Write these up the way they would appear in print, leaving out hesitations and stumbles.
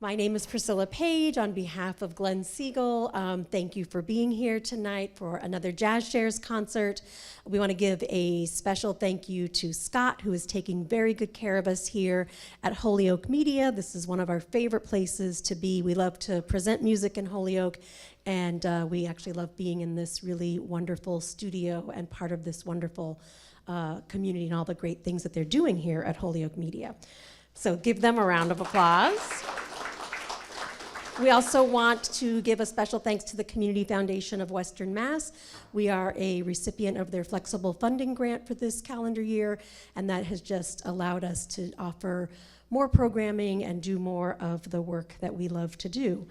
My name is Priscilla Page on behalf of Glenn Siegel. Thank you for being here tonight for another Jazz Shares concert. We want to give a special thank you to Scott, who is taking very good care of us here at Holyoke Media. This is one of our favorite places to be. We love to present music in Holyoke, and we actually love being in this really wonderful studio and part of this wonderful community and all the great things that they're doing here at Holyoke Media. So give them a round of applause. We also want to give a special thanks to the Community Foundation of Western Mass. We are a recipient of their flexible funding grant for this calendar year, and that has just allowed us to offer more programming and do more of the work that we love to do.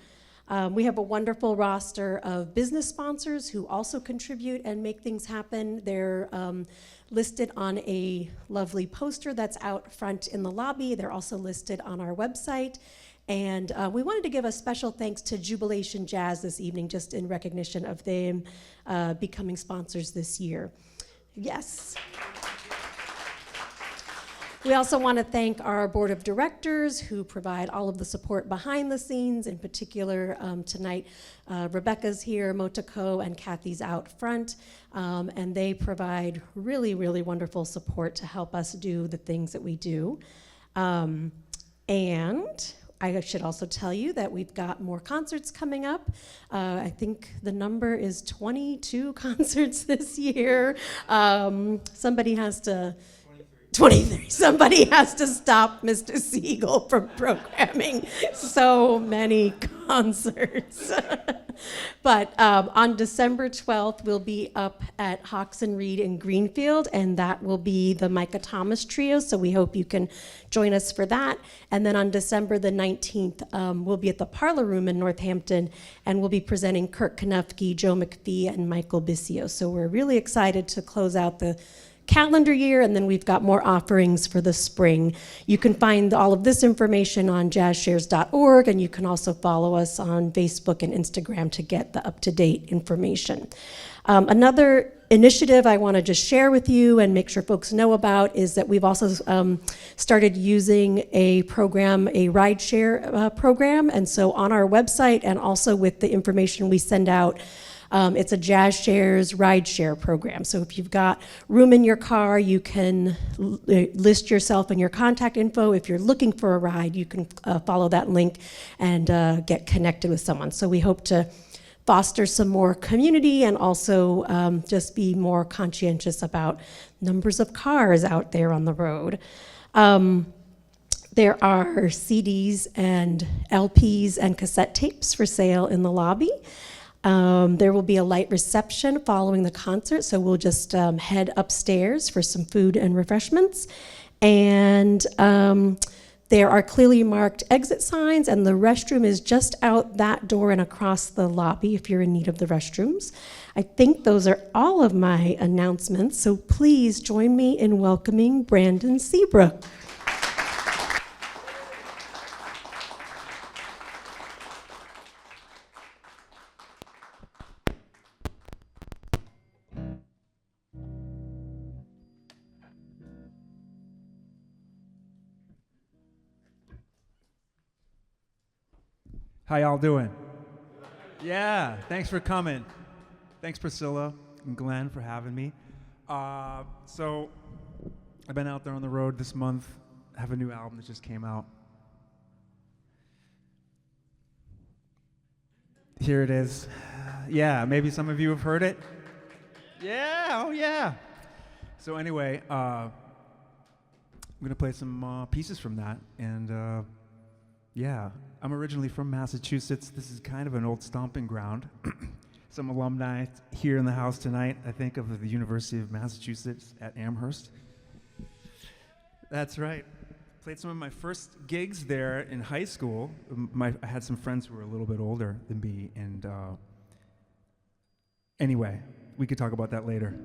We have a wonderful roster of business sponsors who also contribute and make things happen. They're listed on a lovely poster that's out front in the lobby. They're also listed on our website. And we wanted to give a special thanks to Jubilation Jazz this evening, just in recognition of them becoming sponsors this year. Yes. We also want to thank our board of directors who provide all of the support behind the scenes. In particular, tonight, Rebecca's here, Motoko, and Kathy's out front. And they provide really, really wonderful support to help us do the things that we do. And I should also tell you that we've got more concerts coming up. I think the number is 22 concerts this year. Somebody has to... 23. Somebody has to stop Mr. Siegel from programming so many concerts. But on December 12th, we'll be up at Hawks and Reed in Greenfield, and that will be the Micah Thomas Trio, so we hope you can join us for that. And then on December the 19th, we'll be at the Parlor Room in Northampton, and we'll be presenting Kirk Knufke, Joe McPhee, and Michael Bissio. So we're really excited to close out the calendar year, and then we've got more offerings for the spring. You can find all of this information on jazzshares.org, and you can also follow us on Facebook and Instagram to get the up-to-date information. Another initiative I want to just share with you and make sure folks know about is that we've also started using a program, a rideshare program, and so on our website and also with the information we send out, it's a Jazz Shares ride share program. So if you've got room in your car, you can list yourself and your contact info. If you're looking for a ride, you can follow that link and get connected with someone. So we hope to foster some more community and also just be more conscientious about numbers of cars out there on the road. There are CDs and LPs and cassette tapes for sale in the lobby. There will be a light reception following the concert, so we'll just head upstairs for some food and refreshments. And there are clearly marked exit signs, and the restroom is just out that door and across the lobby if you're in need of the restrooms. I think those are all of my announcements, so please join me in welcoming Brandon Seabrook. How y'all doing? Yeah, thanks for coming. Thanks, Priscilla and Glenn, for having me. So I've been out there on the road this month. I have a new album that just came out. Here it is. Yeah, maybe some of you have heard it. Yeah, oh yeah. So anyway, I'm gonna play some pieces from that, and yeah, I'm originally from Massachusetts. This is kind of an old stomping ground. Some alumni here in the house tonight, I think, of the University of Massachusetts at Amherst. That's right. Played some of my first gigs there in high school. I had some friends who were a little bit older than me, and anyway, we could talk about that later.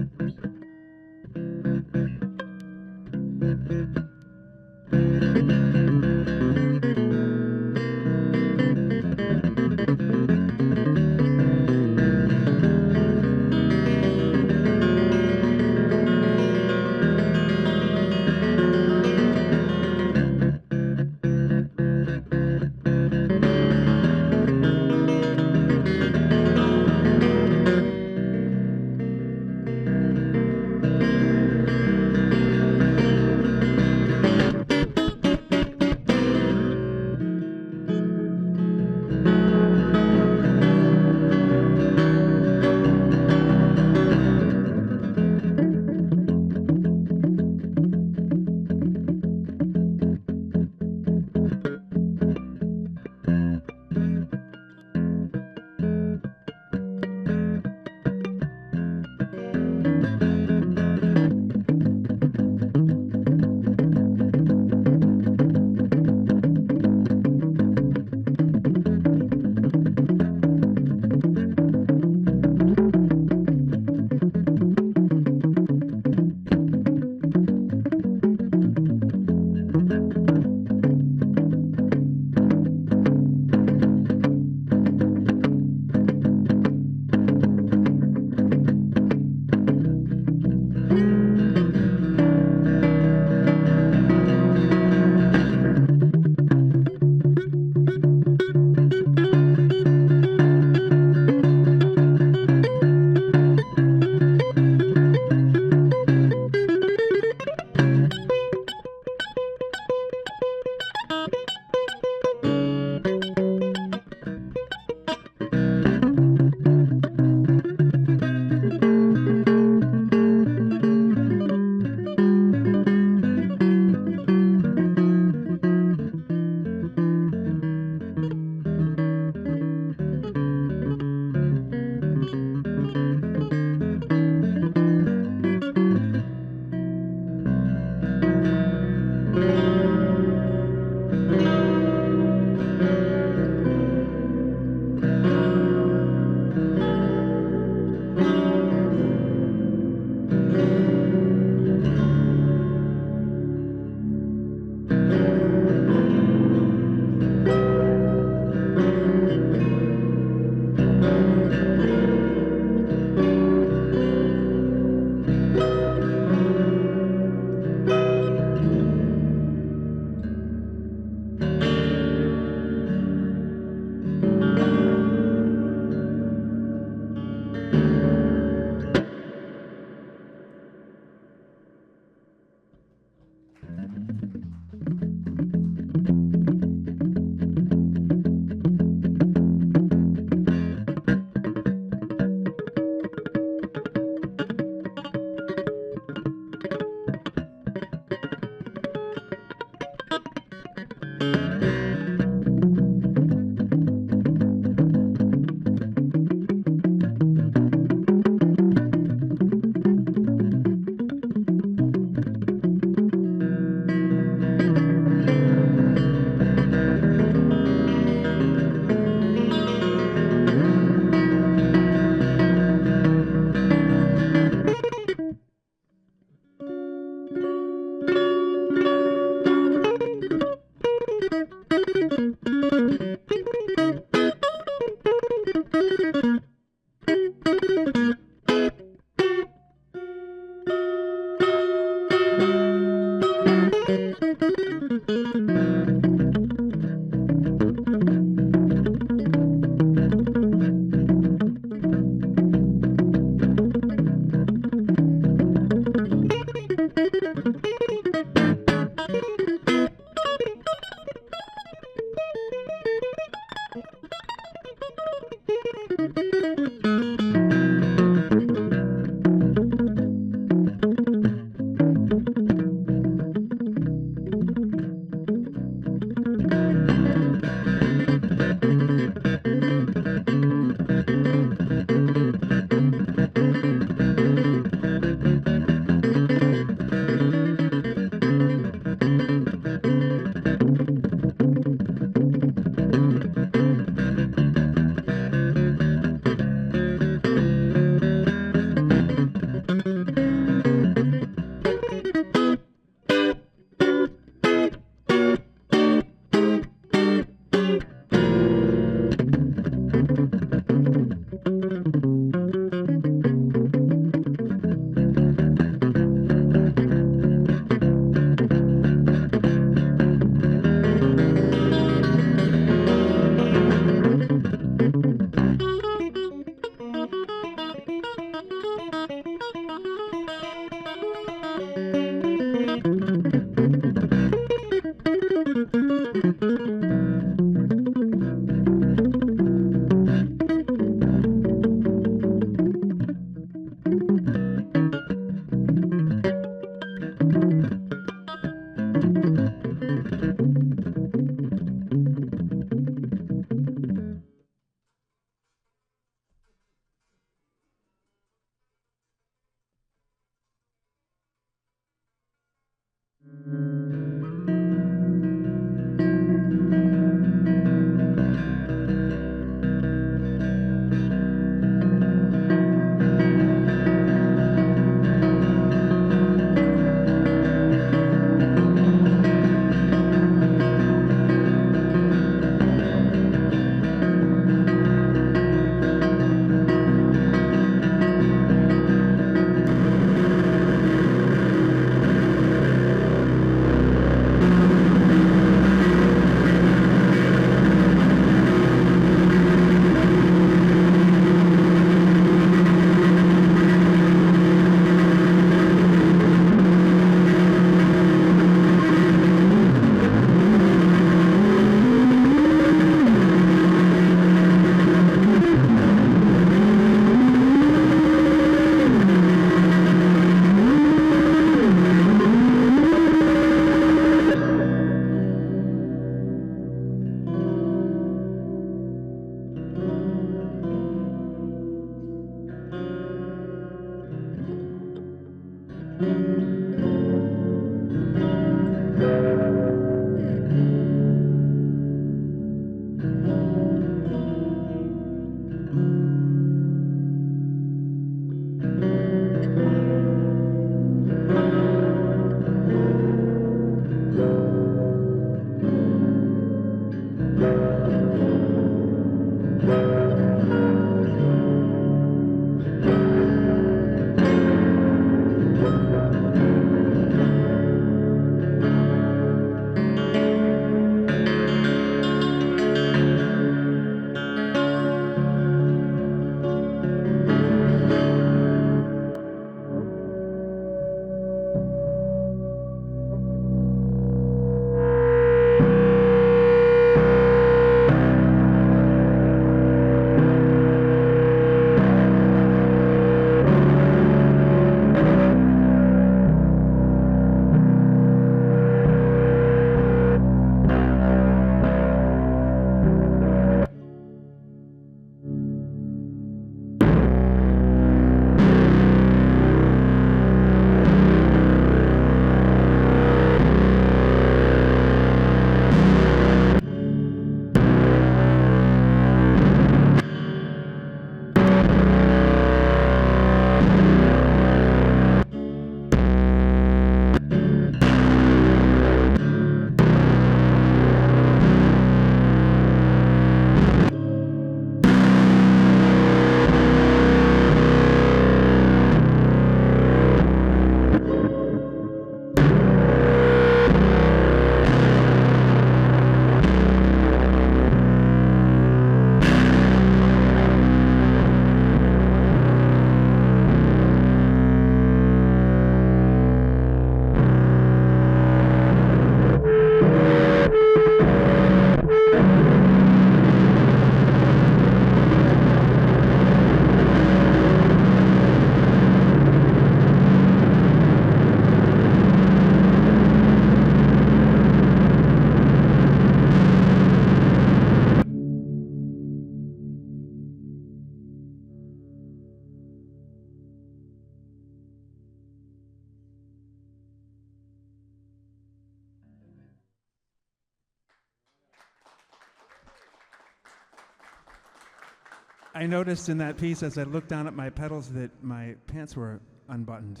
I noticed in that piece as I looked down at my pedals that my pants were unbuttoned.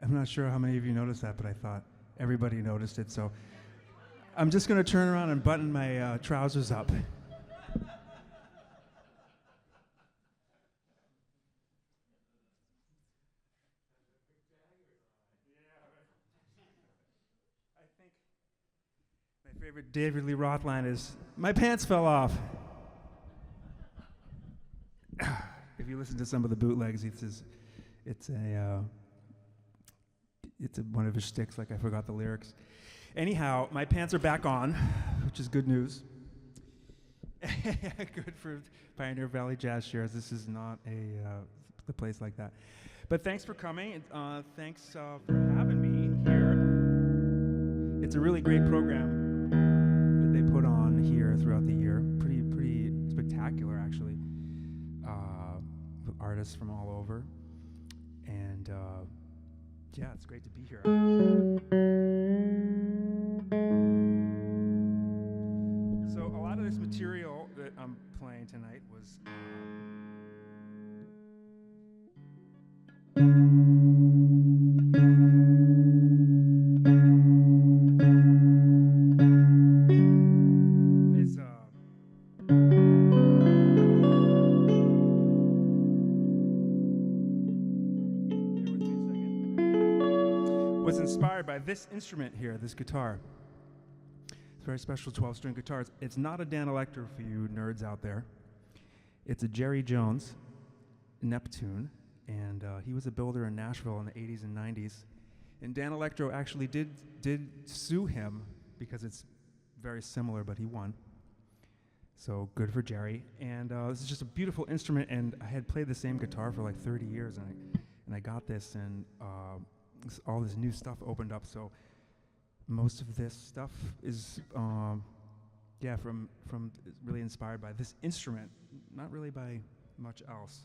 I'm not sure how many of you noticed that, but I thought everybody noticed it. So I'm just going to turn around and button my trousers up. I think my favorite David Lee Roth line is, "My pants fell off." If you listen to some of the bootlegs, it's one of his shticks, like I forgot the lyrics. Anyhow, my pants are back on, which is good news. Good for Pioneer Valley Jazz Shares. This is not the place like that. But thanks for coming. Thanks for having me here. It's a really great program that they put on here throughout the year. Pretty spectacular, actually. With artists from all over. And yeah, it's great to be here. So a lot of this material that I'm playing tonight was was inspired by this instrument here, this guitar. It's a very special 12-string guitar. It's not a Dan Electro for you nerds out there. It's a Jerry Jones Neptune, and he was a builder in Nashville in the 80s and 90s. And Dan Electro actually did sue him because it's very similar, but he won. So good for Jerry. And this is just a beautiful instrument, and I had played the same guitar for like 30 years, and I got this, and all this new stuff opened up. So most of this stuff is, from really inspired by this instrument, not really by much else.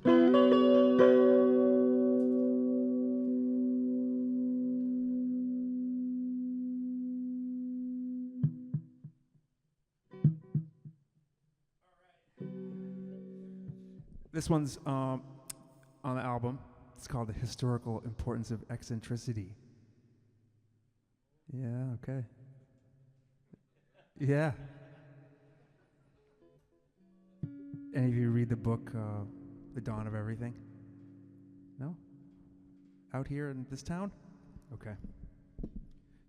This one's on the album. It's called The Historical Importance of Eccentricity. Yeah, okay. Yeah. Any of you read the book, The Dawn of Everything? No? Out here in this town? Okay.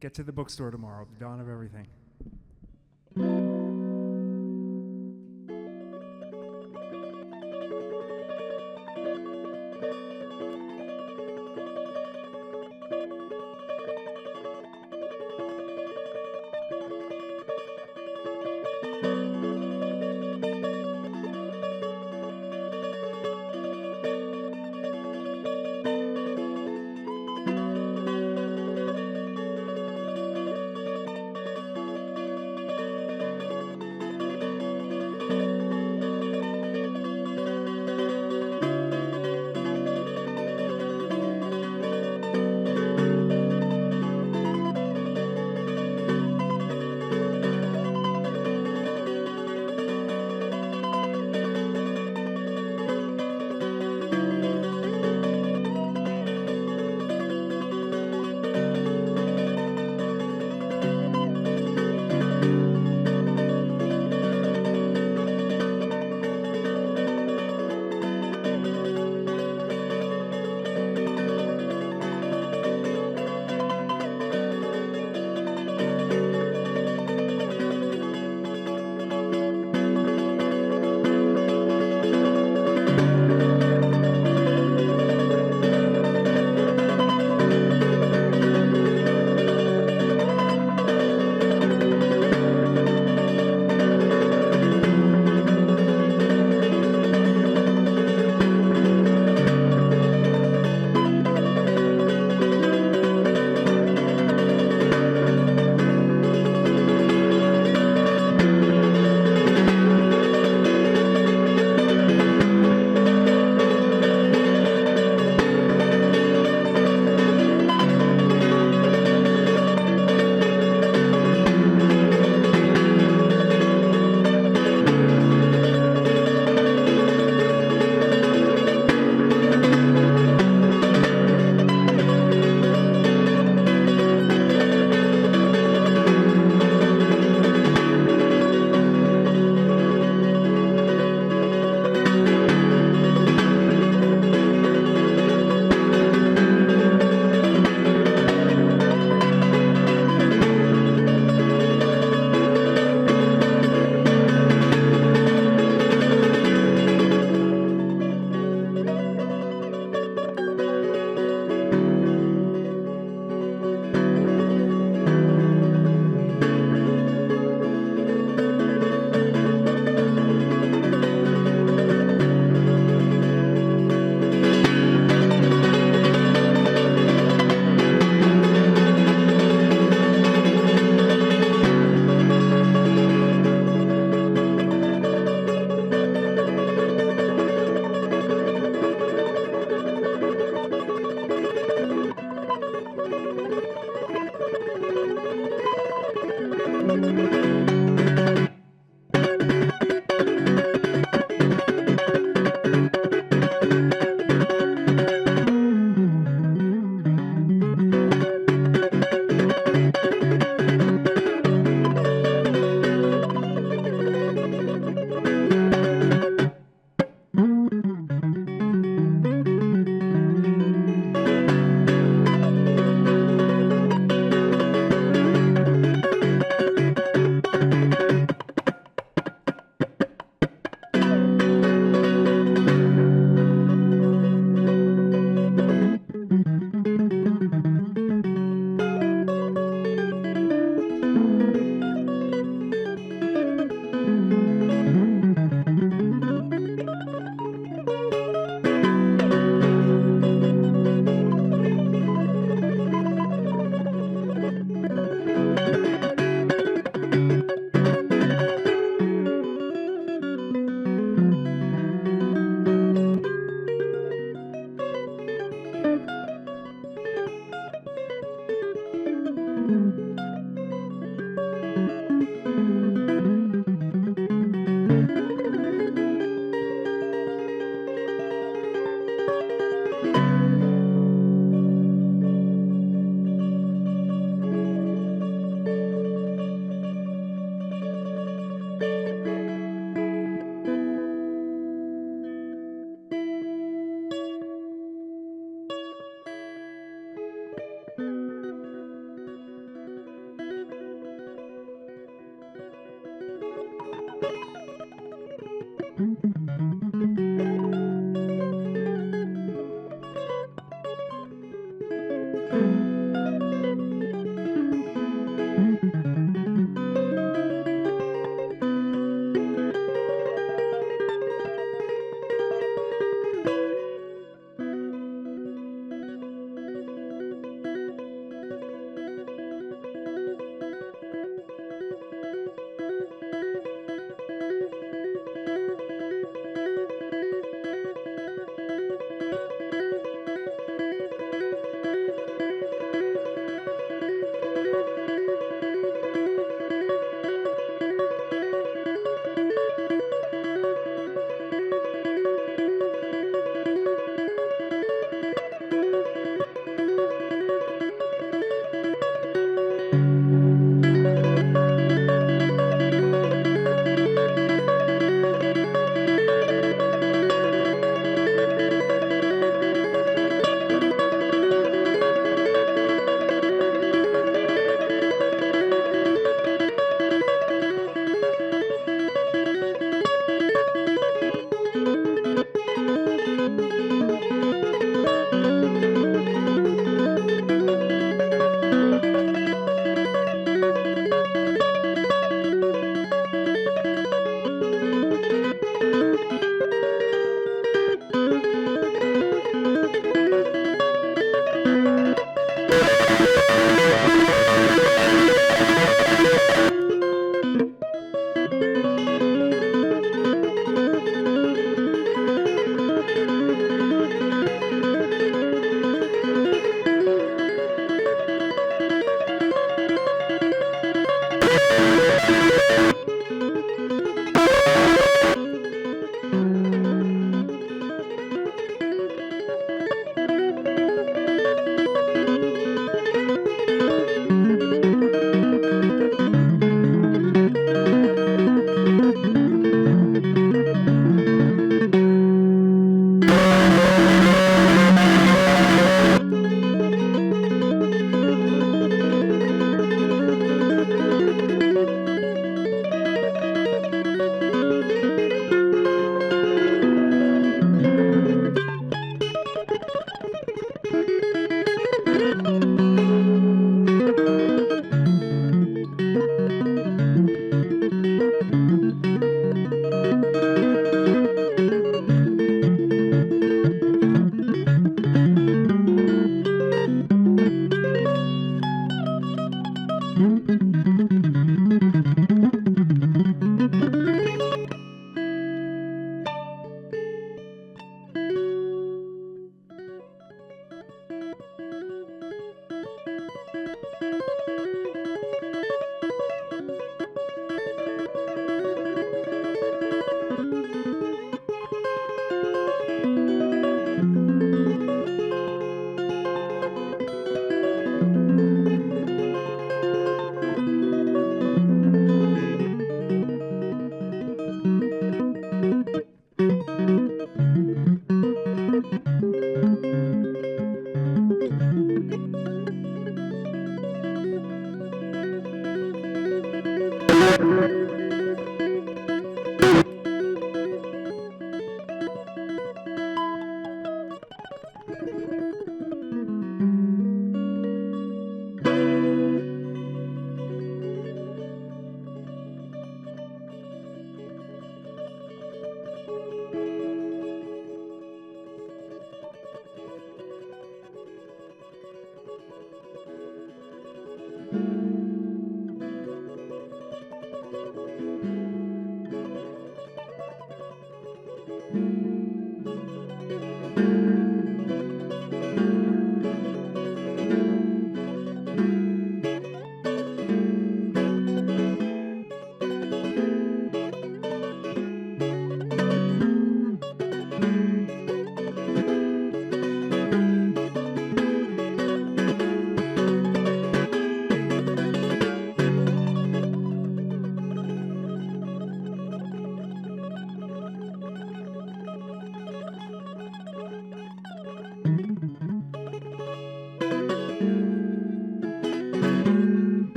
Get to the bookstore tomorrow, The Dawn of Everything.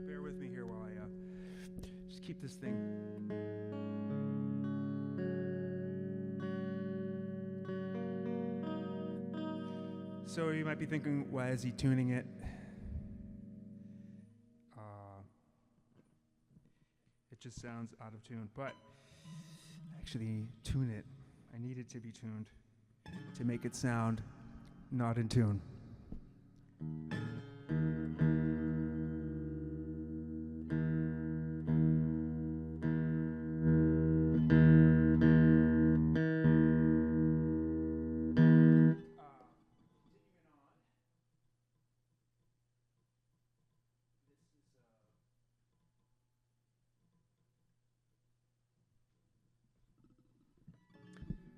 Bear with me here while I just keep this thing. So you might be thinking, why is he tuning it? It just sounds out of tune, but actually tune it. I need it to be tuned to make it sound not in tune.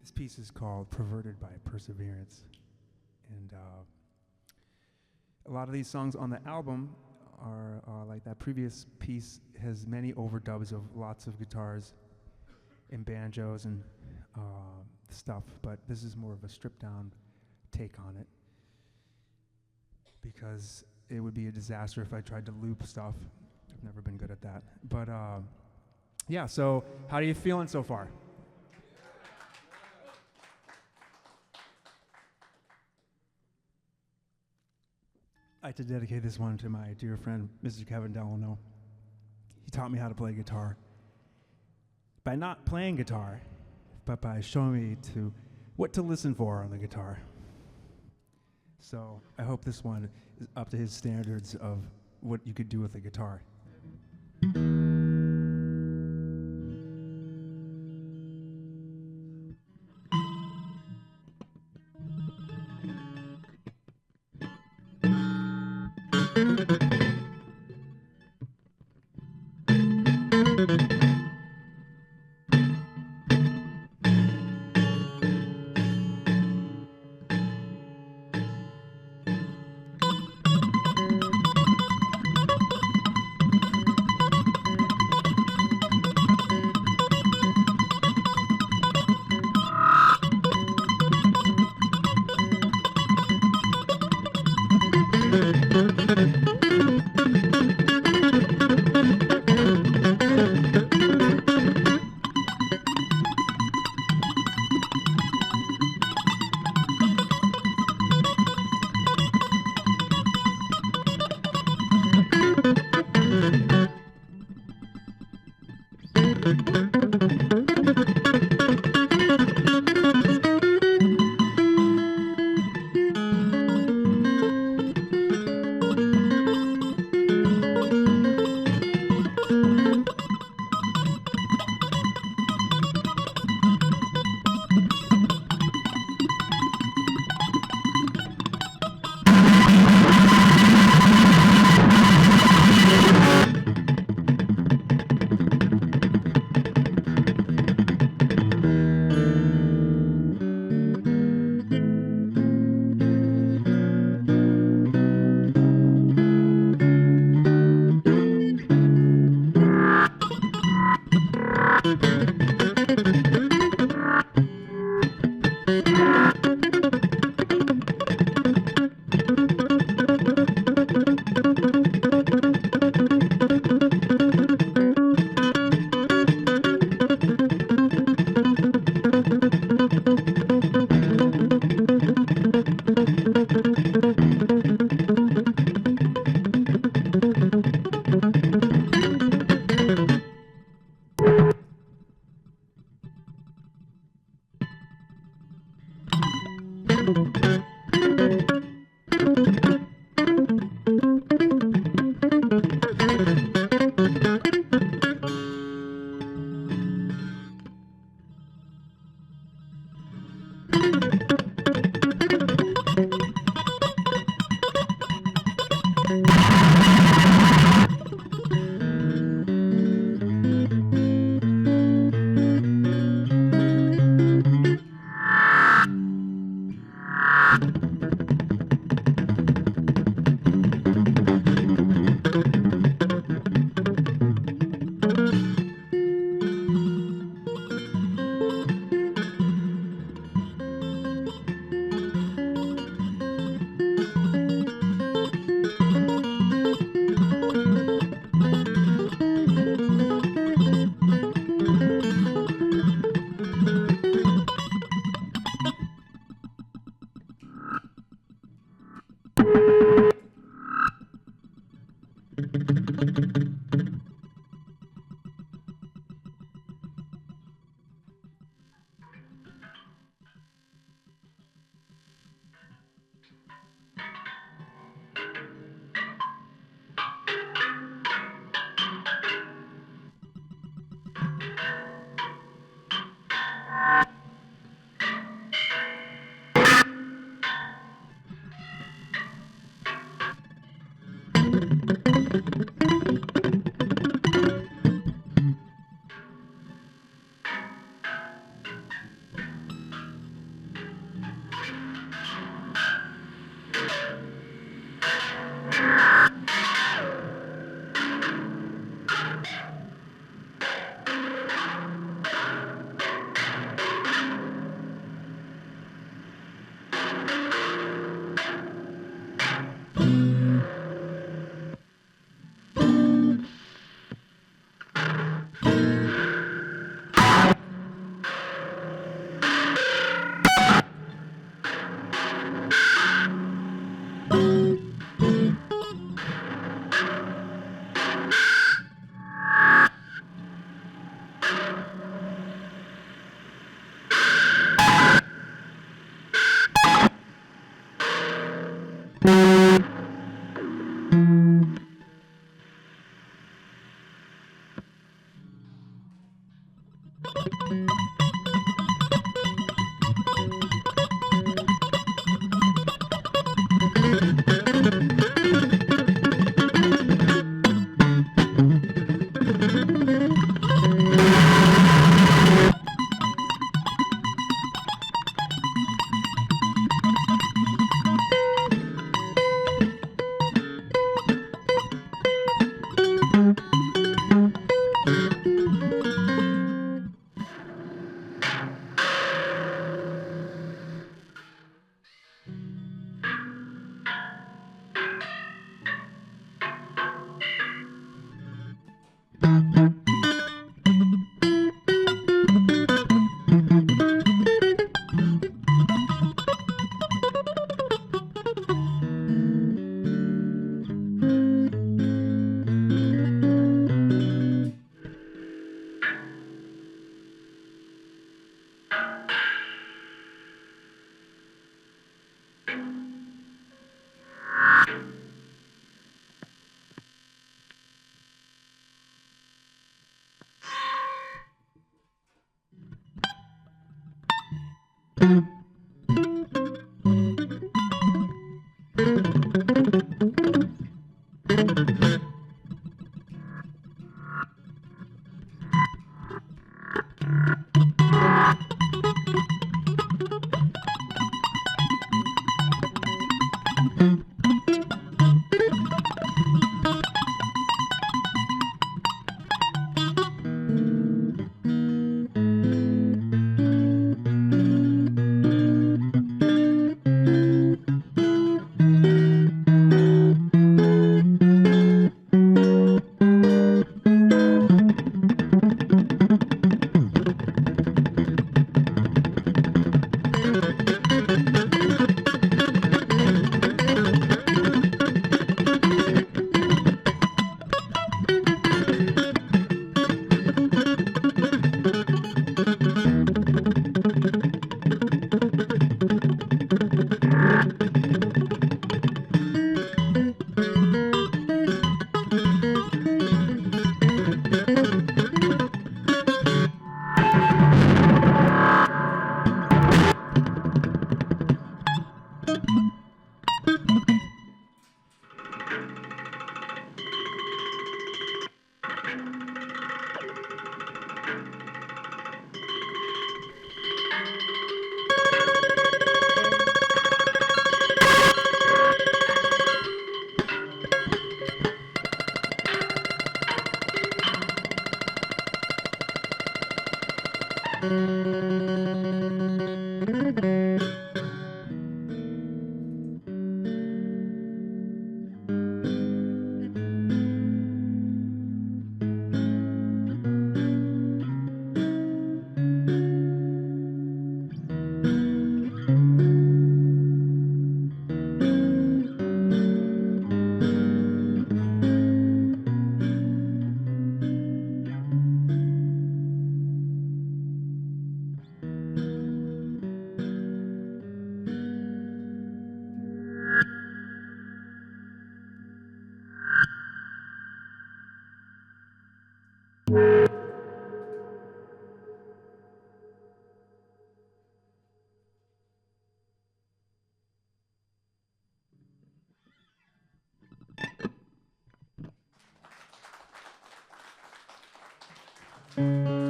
This piece is called Perverted by Perseverance. And a lot of these songs on the album are like that previous piece has many overdubs of lots of guitars and banjos and stuff, but this is more of a stripped down take on it because it would be a disaster if I tried to loop stuff. I've never been good at that. But yeah, so how are you feeling so far? I'd like to dedicate this one to my dear friend, Mr. Kevin Delano. He taught me how to play guitar. By not playing guitar, but by showing me what to listen for on the guitar. So I hope this one is up to his standards of what you could do with a guitar.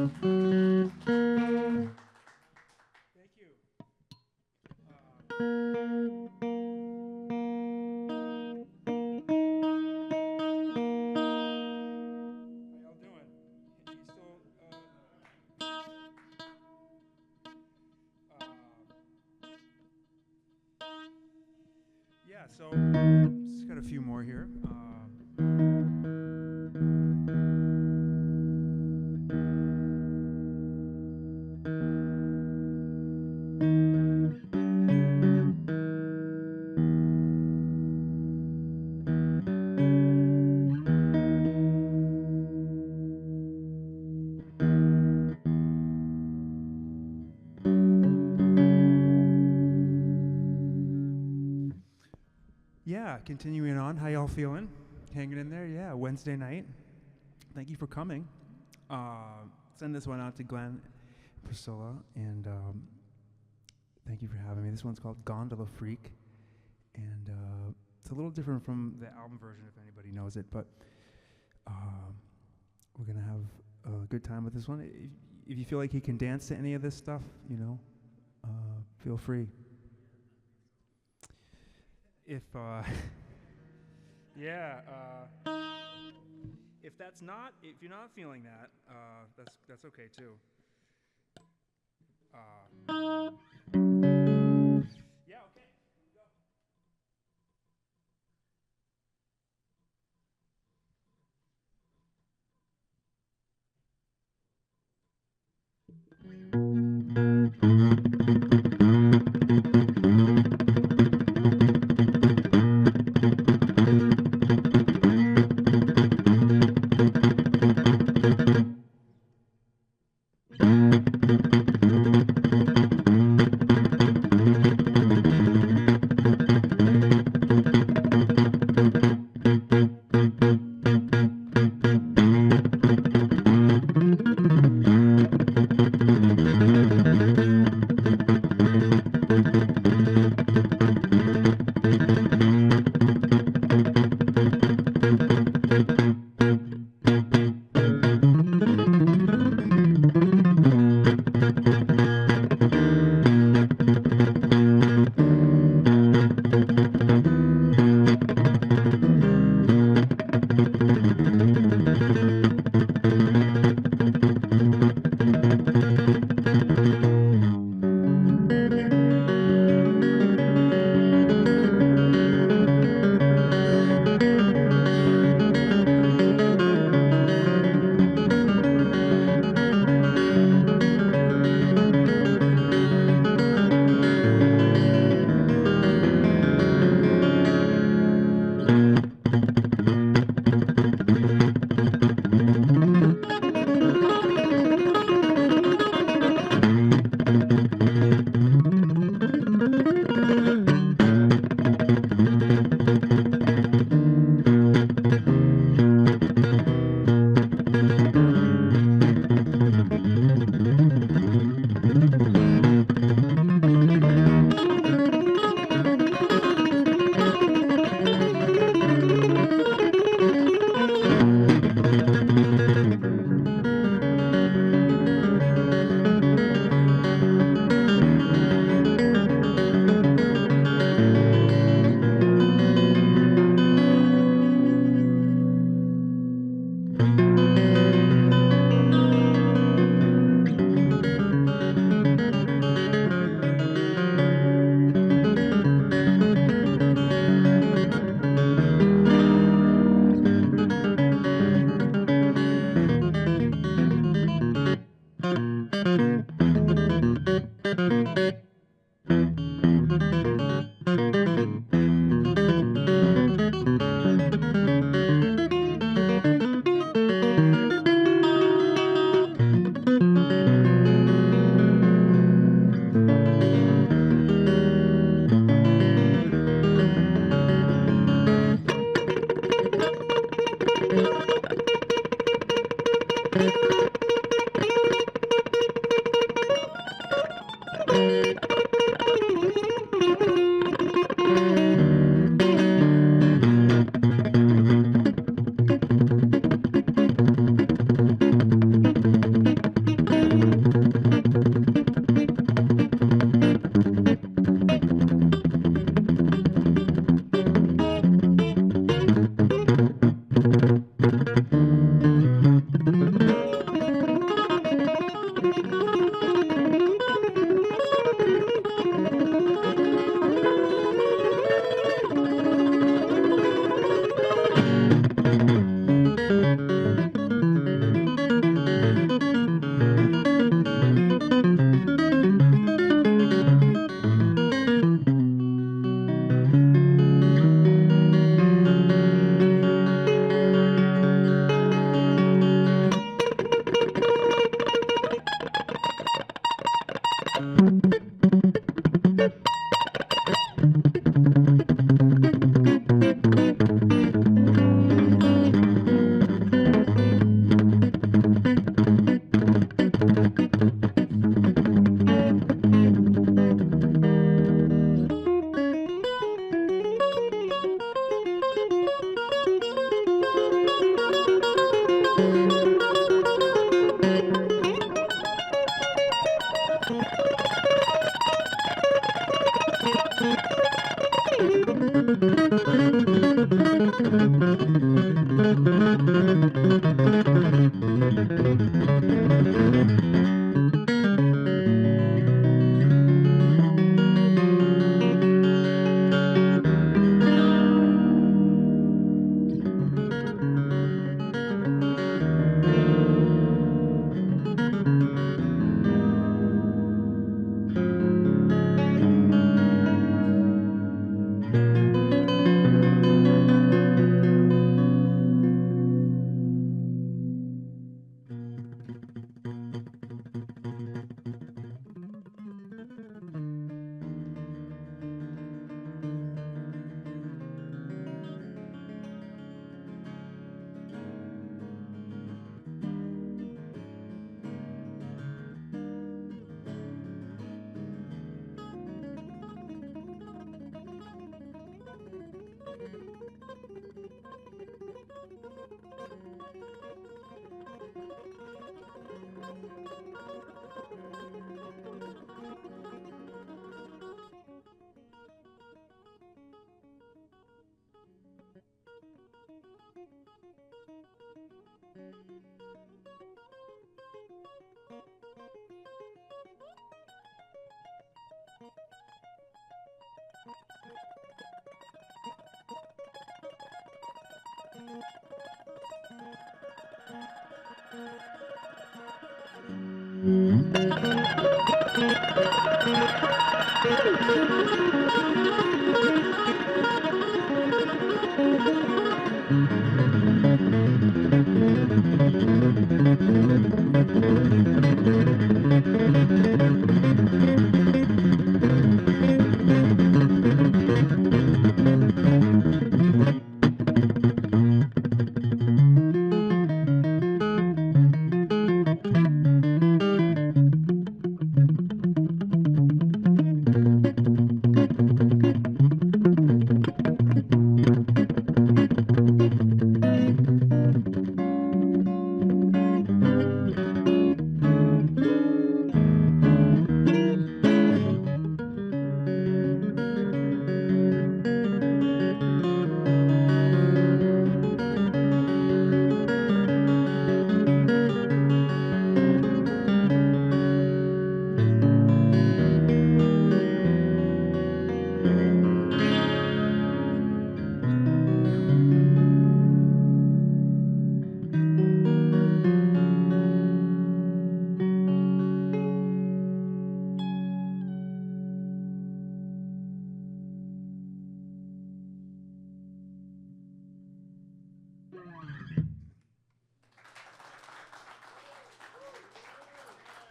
y'all doing? You still, yeah, so just got a few more here. Yeah, continuing on. How y'all feeling? Hanging in there? Yeah, Wednesday night. Thank you for coming. Send this one out to Glenn, Priscilla, and thank you for having me. This one's called Gondola Freak, and it's a little different from the album version, if anybody knows it, but we're going to have a good time with this one. If you feel like you can dance to any of this stuff, feel free. If if you're not feeling that, that's okay too. Yeah, okay. Go.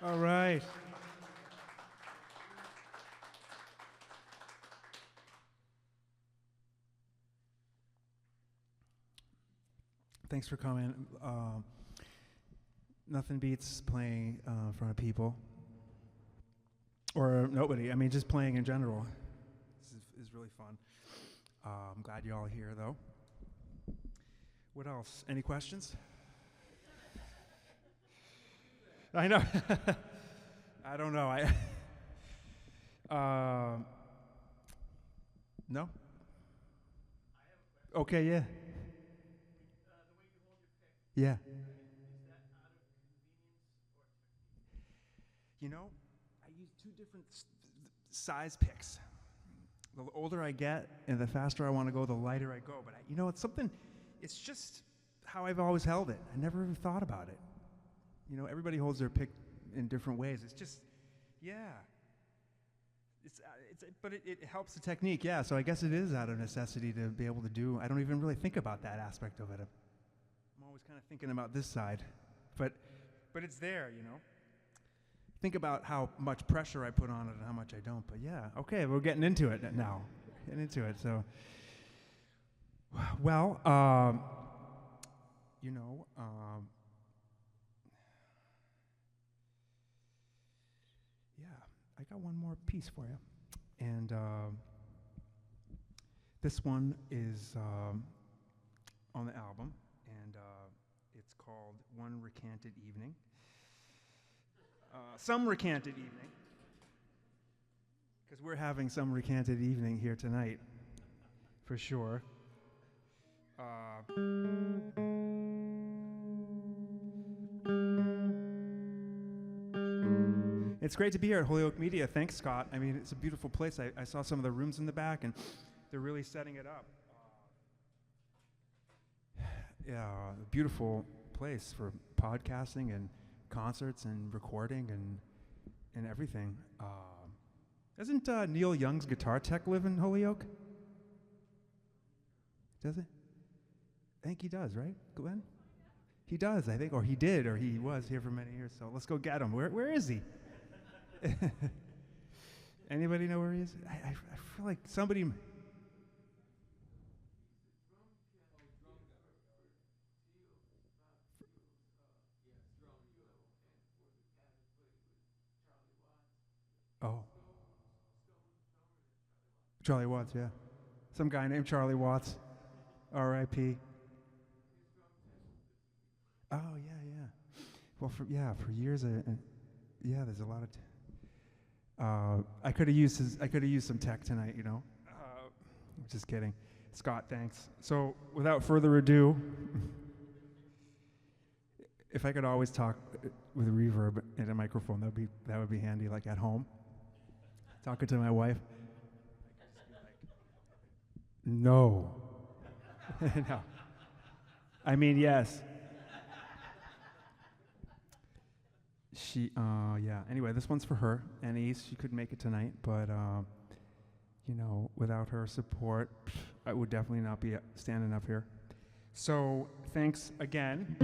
All right. Thanks for coming. Nothing beats playing in front of people. Or nobody. I mean, just playing in general is really fun. I'm glad you're all here, though. What else? Any questions? I know. I don't know. No? Okay, yeah. Yeah. You know, I use two different size picks. The older I get and the faster I want to go, the lighter I go. But you know, it's just how I've always held it. I never even thought about it. You know, everybody holds their pick in different ways. It's just, yeah. But it helps the technique, yeah. So I guess it is out of necessity to be able to do. I don't even really think about that aspect of it. I'm always kind of thinking about this side, but it's there, you know. Think about how much pressure I put on it and how much I don't. But yeah, okay, we're getting into it now. Getting into it. So, well, you know. I got one more piece for you. And this one is on the album, and it's called One Recanted Evening. Some recanted evening, because we're having some recanted evening here tonight, for sure. It's great to be here at Holyoke Media. Thanks, Scott. I mean, it's a beautiful place. I saw some of the rooms in the back, and they're really setting it up. Yeah, a beautiful place for podcasting and concerts and recording and everything. Doesn't Neil Young's guitar tech live in Holyoke? Does it? I think he does, right, Glenn? He does, I think, or he did, or he was here for many years. So let's go get him. Where is he? Anybody know where he is? I feel like somebody. Oh. Charlie Watts, yeah. Some guy named Charlie Watts. R.I.P. Oh, yeah. Well, for years, there's a lot of. I could have used some tech tonight, you know. Just kidding, Scott. Thanks. So, without further ado, if I could always talk with a reverb and a microphone, that would be handy, like at home, talking to my wife. No. No. I mean, yes. Yeah. Anyway, this one's for her. Anise, she couldn't make it tonight, but without her support, I would definitely not be standing up here. So thanks again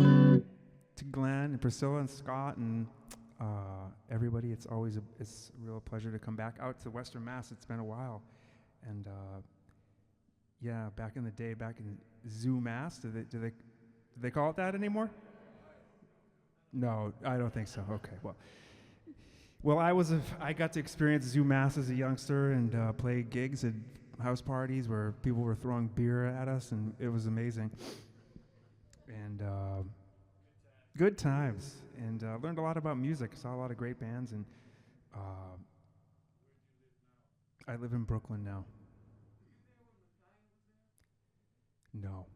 to Glenn and Priscilla and Scott and everybody. It's always it's a real pleasure to come back out to Western Mass. It's been a while, and yeah, back in the day, back in Zoo Mass. Do they call it that anymore? No, I don't think so. Okay, well, I got to experience Zoo Mass as a youngster and play gigs at house parties where people were throwing beer at us, and it was amazing. And good times, and learned a lot about music. Saw a lot of great bands, and I live in Brooklyn now. No,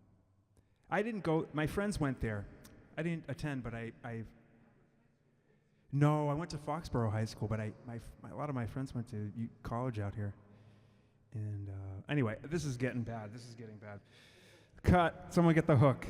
I didn't go. My friends went there. I didn't attend, but I no, I went to Foxborough High School, but a lot of my friends went to college out here. And anyway, this is getting bad. This is getting bad. Cut. Someone get the hook.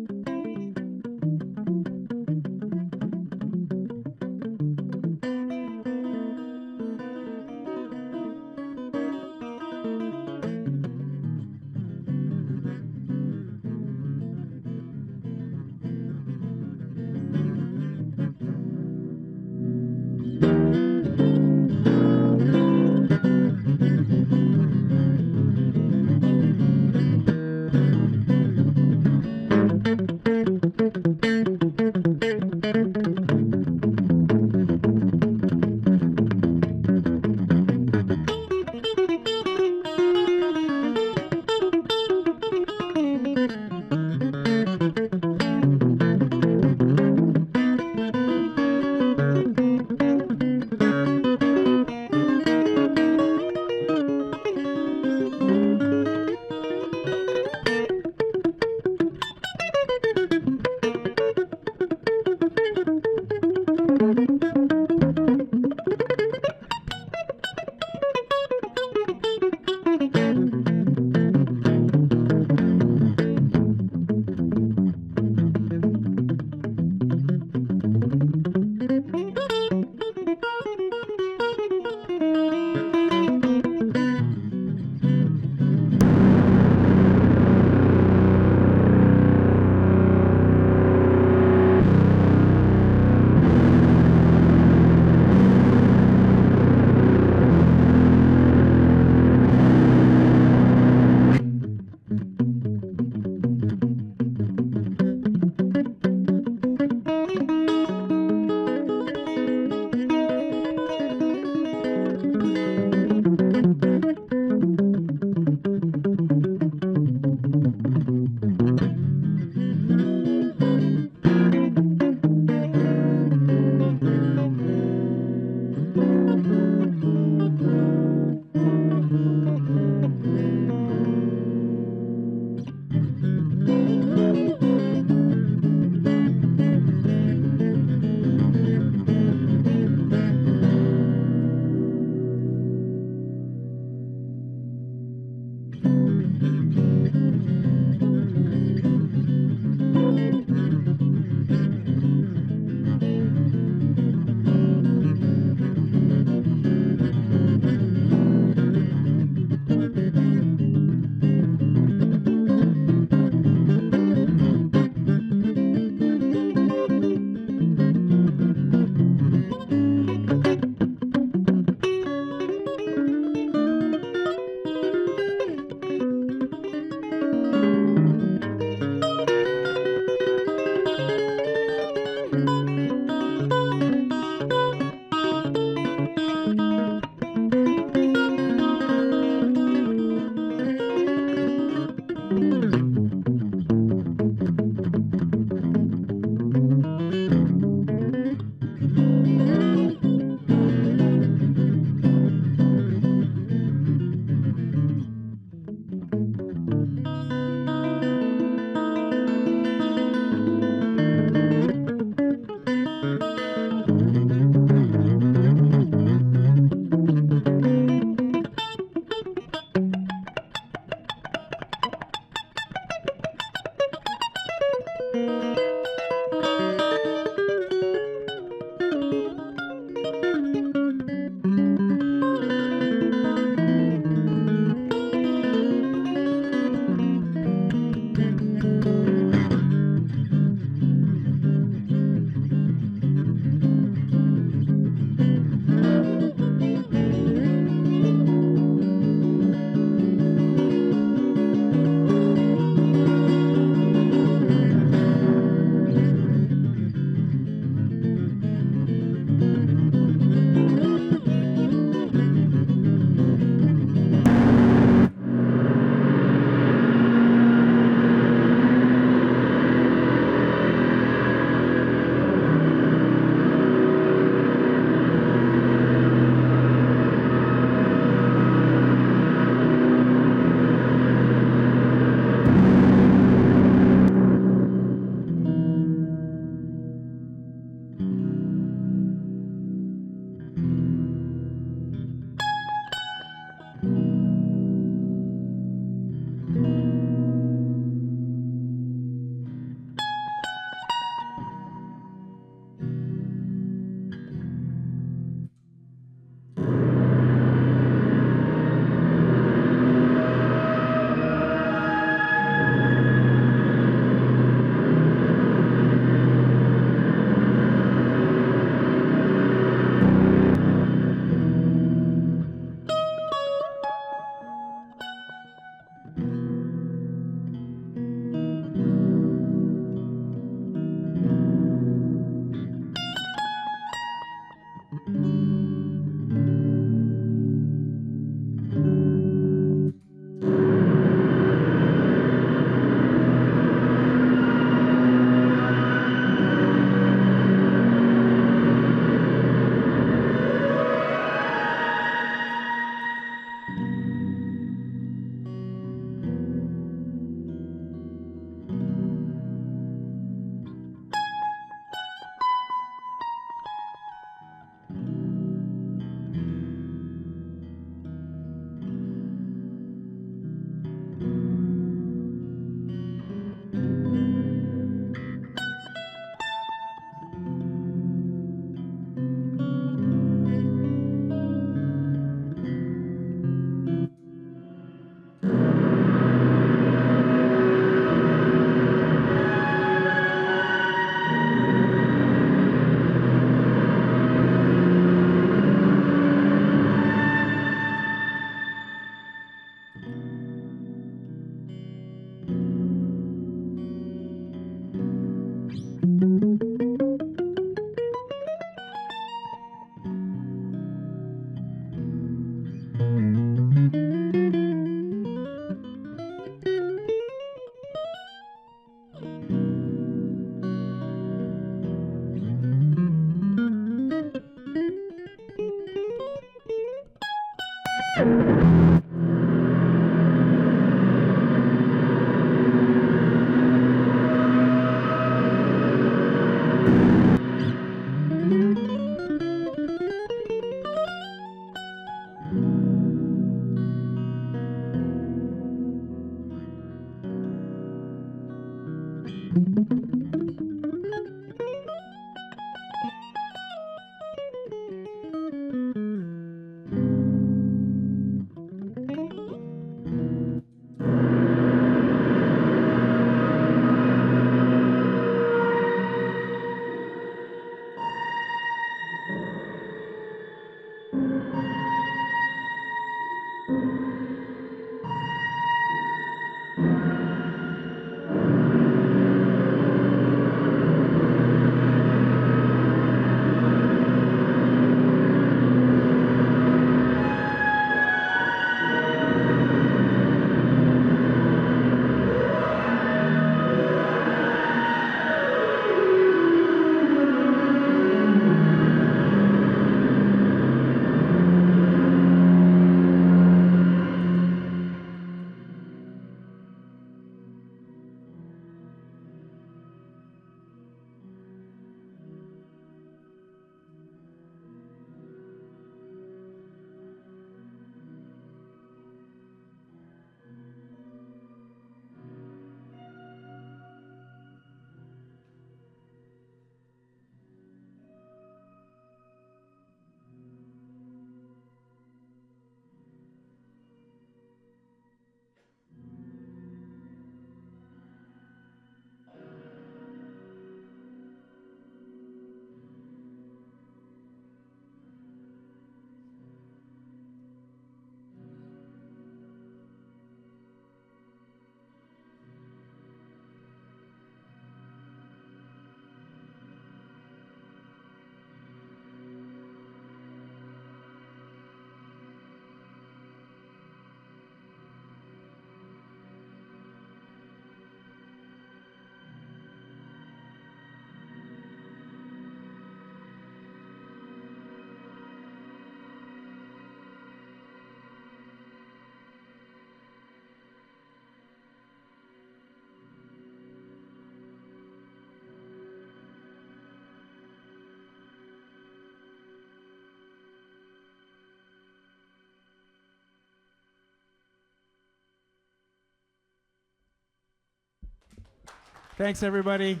Thanks, everybody.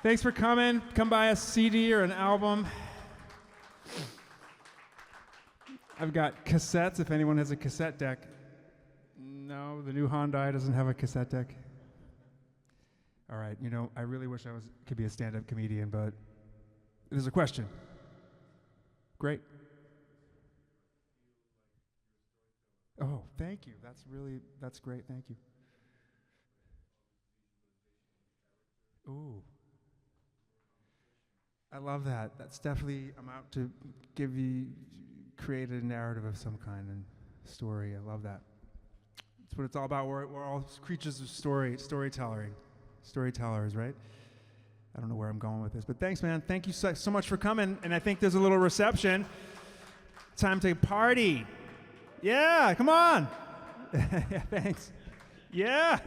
Thanks for coming. Come buy a CD or an album. I've got cassettes if anyone has a cassette deck. No, the new Hyundai doesn't have a cassette deck. All right, I really wish I could be a stand-up comedian, but there's a question. Great. Oh, thank you. That's great. Thank you. Ooh. I love that. That's definitely, I'm out to create a narrative of some kind and story. I love that. That's what it's all about. We're all creatures of storytellers, right? I don't know where I'm going with this, but thanks, man. Thank you so much for coming. And I think there's a little reception. Time to party. Yeah, come on. Yeah, thanks. Yeah.